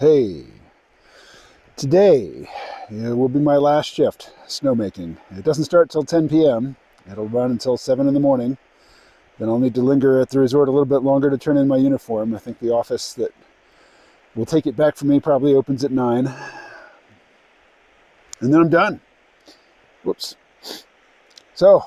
Hey, today will be my last shift, snowmaking. It doesn't start till 10 p.m. It'll run until 7 in the morning. Then I'll need to linger at the resort a little bit longer to turn in my uniform. I think the office that will take it back from me probably opens at 9. And then I'm done. Whoops. So,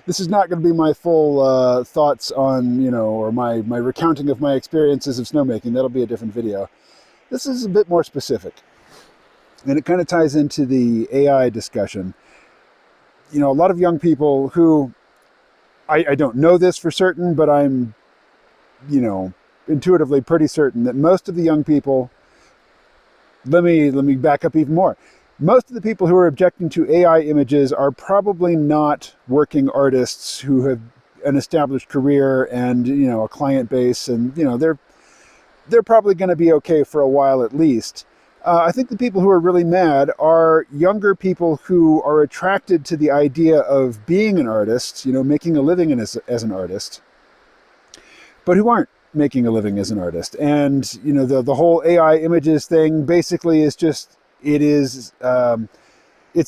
this is not going to be my full thoughts on, or my recounting of my experiences of snowmaking. That'll be a different video. This is a bit more specific. And it kind of ties into the AI discussion. A lot of young people who, I don't know this for certain, but I'm, intuitively pretty certain that most of the young people, let me back up even more. Most of the people who are objecting to AI images are probably not working artists who have an established career and, a client base, and, they're probably going to be okay for a while at least. I think the people who are really mad are younger people who are attracted to the idea of being an artist, making a living as an artist, but who aren't making a living as an artist. And, the whole AI images thing basically is just, it's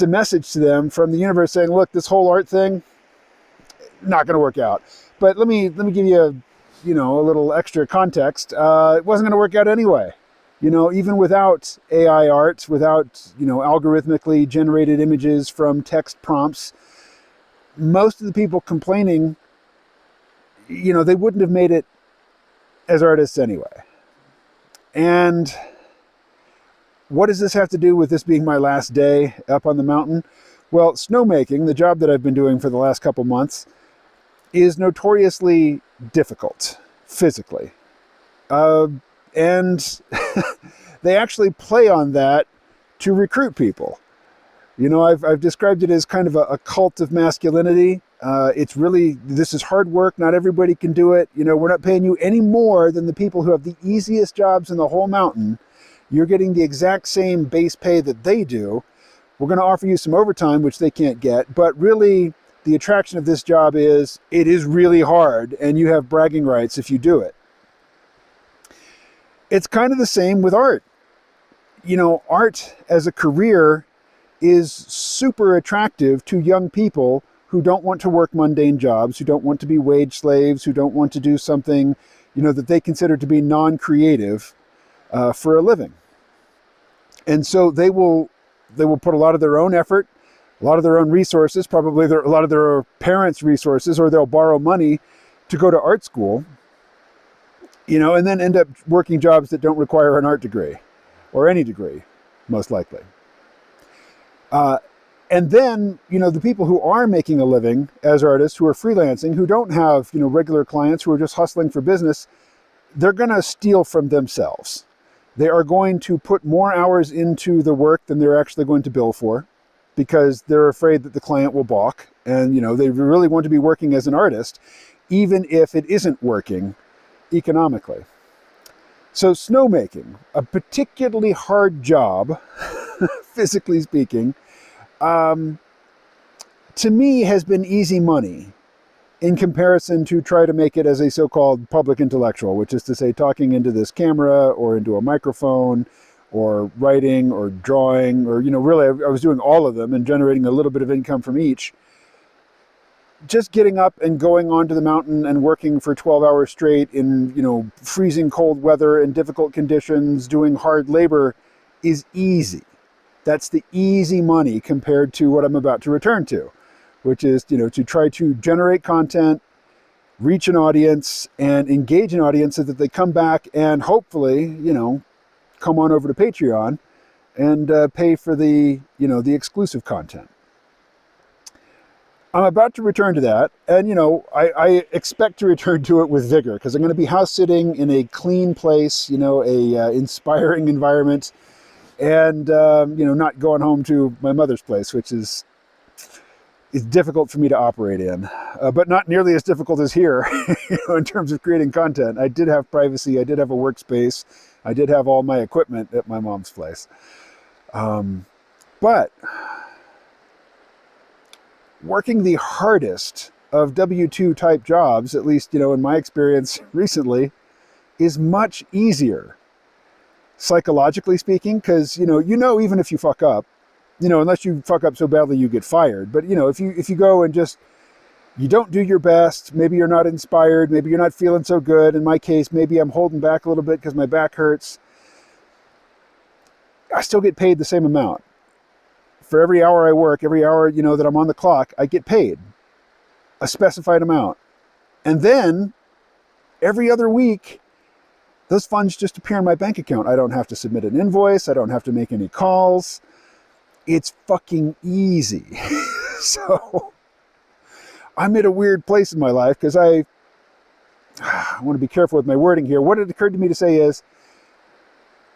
a message to them from the universe saying, look, this whole art thing, not going to work out. But let me give you a little extra context. It wasn't going to work out anyway. Even without AI art, without, algorithmically generated images from text prompts, most of the people complaining, they wouldn't have made it as artists anyway. And what does this have to do with this being my last day up on the mountain? Well, snowmaking, the job that I've been doing for the last couple months, is notoriously difficult physically. And they actually play on that to recruit people. I've described it as kind of a cult of masculinity. This is hard work. Not everybody can do it. We're not paying you any more than the people who have the easiest jobs in the whole mountain. You're getting the exact same base pay that they do. We're going to offer you some overtime, which they can't get. But really, the attraction of this job is it is really hard, and you have bragging rights if you do it. It's kind of the same with art. Art as a career is super attractive to young people who don't want to work mundane jobs, who don't want to be wage slaves, who don't want to do something, that they consider to be non-creative for a living. And so they will put a lot of their own effort, a lot of their own resources, probably a lot of their parents' resources, or they'll borrow money to go to art school, and then end up working jobs that don't require an art degree or any degree, most likely. And then, the people who are making a living as artists, who are freelancing, who don't have, regular clients, who are just hustling for business, they're going to steal from themselves. They are going to put more hours into the work than they're actually going to bill for, because they're afraid that the client will balk. And, they really want to be working as an artist, even if it isn't working economically. So snowmaking, a particularly hard job, physically speaking, to me has been easy money in comparison to try to make it as a so-called public intellectual, which is to say talking into this camera or into a microphone or writing or drawing, or, really I was doing all of them and generating a little bit of income from each. Just getting up and going onto the mountain and working for 12 hours straight in, freezing cold weather and difficult conditions, doing hard labor is easy. That's the easy money compared to what I'm about to return to, which is, to try to generate content, reach an audience, and engage an audience so that they come back and hopefully, come on over to Patreon and pay for the, the exclusive content. I'm about to return to that, and I expect to return to it with vigor, because I'm going to be house sitting in a clean place, a inspiring environment, and not going home to my mother's place, which is difficult for me to operate in, but not nearly as difficult as here, in terms of creating content. I did have privacy, I did have a workspace, I did have all my equipment at my mom's place, but working the hardest of W-2 type jobs, at least, in my experience recently, is much easier psychologically speaking, because even if you fuck up, unless you fuck up so badly you get fired. But if you go and just you don't do your best, maybe you're not inspired, maybe you're not feeling so good. In my case, maybe I'm holding back a little bit because my back hurts. I still get paid the same amount. For every hour I work, every hour, that I'm on the clock, I get paid a specified amount. And then every other week, those funds just appear in my bank account. I don't have to submit an invoice. I don't have to make any calls. It's fucking easy. So I'm at a weird place in my life because I want to be careful with my wording here. What it occurred to me to say is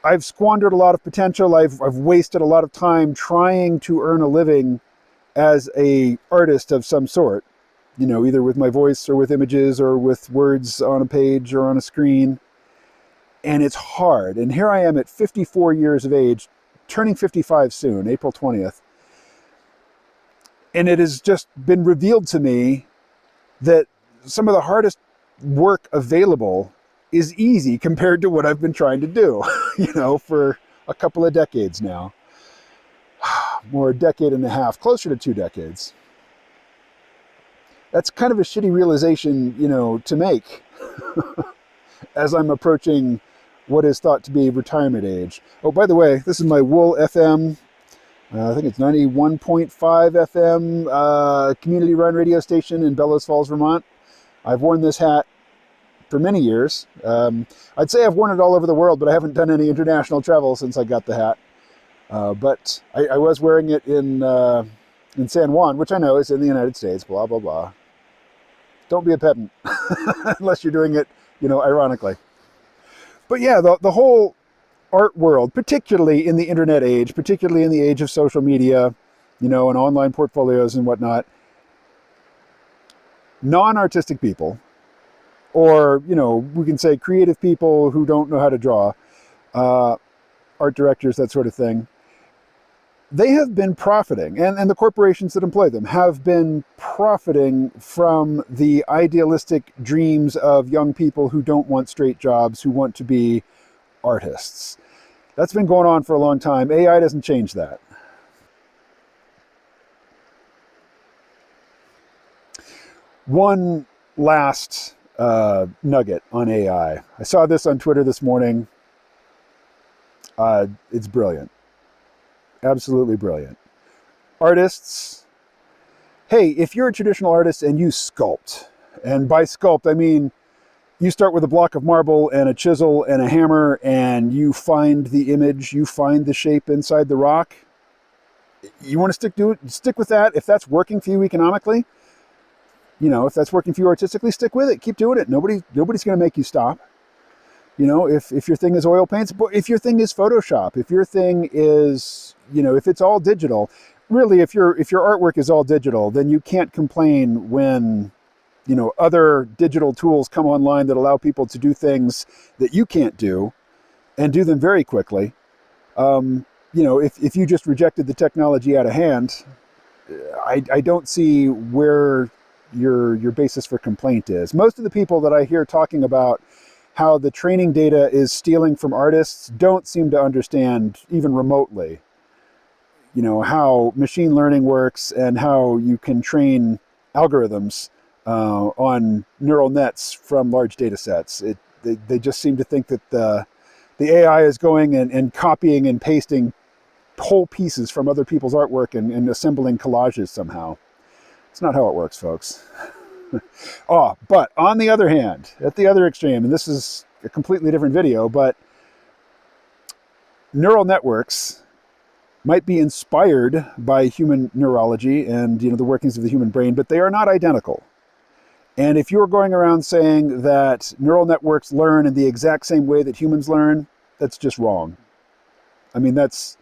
I've squandered a lot of potential. I've wasted a lot of time trying to earn a living as a artist of some sort, either with my voice or with images or with words on a page or on a screen. And it's hard. And here I am at 54 years of age, turning 55 soon, April 20th. And it has just been revealed to me that some of the hardest work available is easy compared to what I've been trying to do, for a couple of decades now. More a decade and a half, closer to 2 decades. That's kind of a shitty realization, to make as I'm approaching what is thought to be retirement age. Oh, by the way, this is my Wool FM. I think it's 91.5 FM community-run radio station in Bellows Falls, Vermont. I've worn this hat for many years. I'd say I've worn it all over the world, but I haven't done any international travel since I got the hat. But I was wearing it in San Juan, which I know is in the United States, blah, blah, blah. Don't be a pedant, unless you're doing it, ironically. But yeah, the whole art world, particularly in the internet age, particularly in the age of social media, and online portfolios and whatnot, non-artistic people, or, we can say creative people who don't know how to draw, art directors, that sort of thing, they have been profiting, and the corporations that employ them have been profiting from the idealistic dreams of young people who don't want straight jobs, who want to be artists. That's been going on for a long time. AI doesn't change that. One last nugget on AI. I saw this on Twitter this morning. It's brilliant. Absolutely brilliant. Artists, hey, if you're a traditional artist and you sculpt, and by sculpt I mean you start with a block of marble and a chisel and a hammer and you find the image, you find the shape inside the rock. You want to stick with that. If that's working for you economically, if that's working for you artistically, stick with it. Keep doing it. Nobody's going to make you stop. If your thing is oil paints, but if your thing is Photoshop, if your thing is, if it's all digital, really, if your artwork is all digital, then you can't complain when, other digital tools come online that allow people to do things that you can't do and do them very quickly. If you just rejected the technology out of hand, I don't see where your basis for complaint is. Most of the people that I hear talking about how the training data is stealing from artists don't seem to understand even remotely, how machine learning works and how you can train algorithms on neural nets from large data sets. They just seem to think that the AI is going and copying and pasting whole pieces from other people's artwork and assembling collages somehow. It's not how it works, folks. But on the other hand, at the other extreme, and this is a completely different video, but neural networks might be inspired by human neurology and the workings of the human brain, but they are not identical. And if you're going around saying that neural networks learn in the exact same way that humans learn, that's just wrong. I mean, there's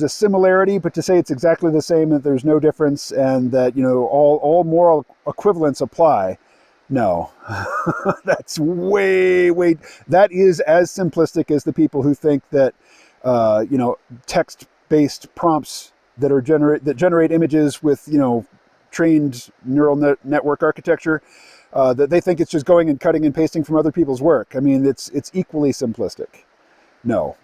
a similarity, but to say it's exactly the same, that there's no difference, and that all moral equivalents apply, no. That's way that is as simplistic as the people who think that text-based prompts that generate images with trained neural network architecture that they think it's just going and cutting and pasting from other people's work. I mean, it's equally simplistic. No.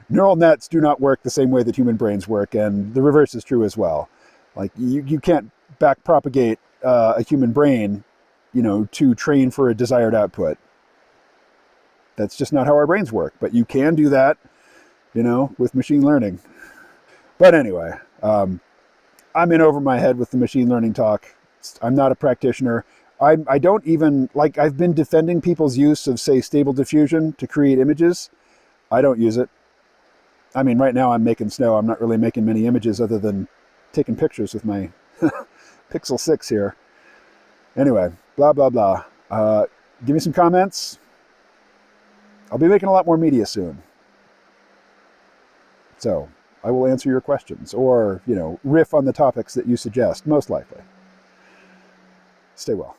Neural nets do not work the same way that human brains work, and the reverse is true as well. Like, you can't back propagate a human brain, to train for a desired output. That's just not how our brains work. But you can do that, with machine learning. But anyway, I'm in over my head with the machine learning talk. I'm not a practitioner. I don't even, I've been defending people's use of, say, Stable Diffusion to create images. I don't use it. I mean, right now I'm making snow. I'm not really making many images other than taking pictures with my Pixel 6 here. Anyway, blah, blah, blah. Give me some comments. I'll be making a lot more media soon. So I will answer your questions or, riff on the topics that you suggest, most likely. Stay well.